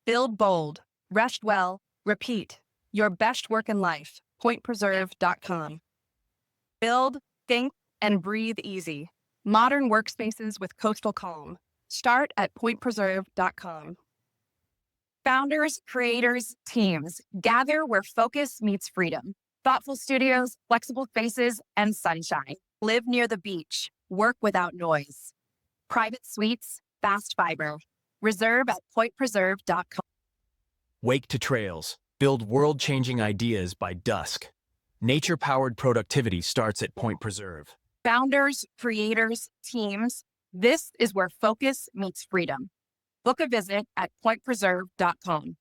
Build bold, rest well, repeat. Your best work in life. PointPreserve.com. Build, think, and breathe easy. Modern workspaces with coastal calm. Start at PointPreserve.com. Founders, creators, teams, gather where focus meets freedom. Thoughtful studios, flexible spaces, and sunshine. Live near the beach. Work without noise. Private suites, fast fiber. Reserve at PointPreserve.com. Wake to trails. Build world-changing ideas by dusk. Nature-powered productivity starts at Point Preserve. Founders, creators, teams, this is where focus meets freedom. Book a visit at PointPreserve.com.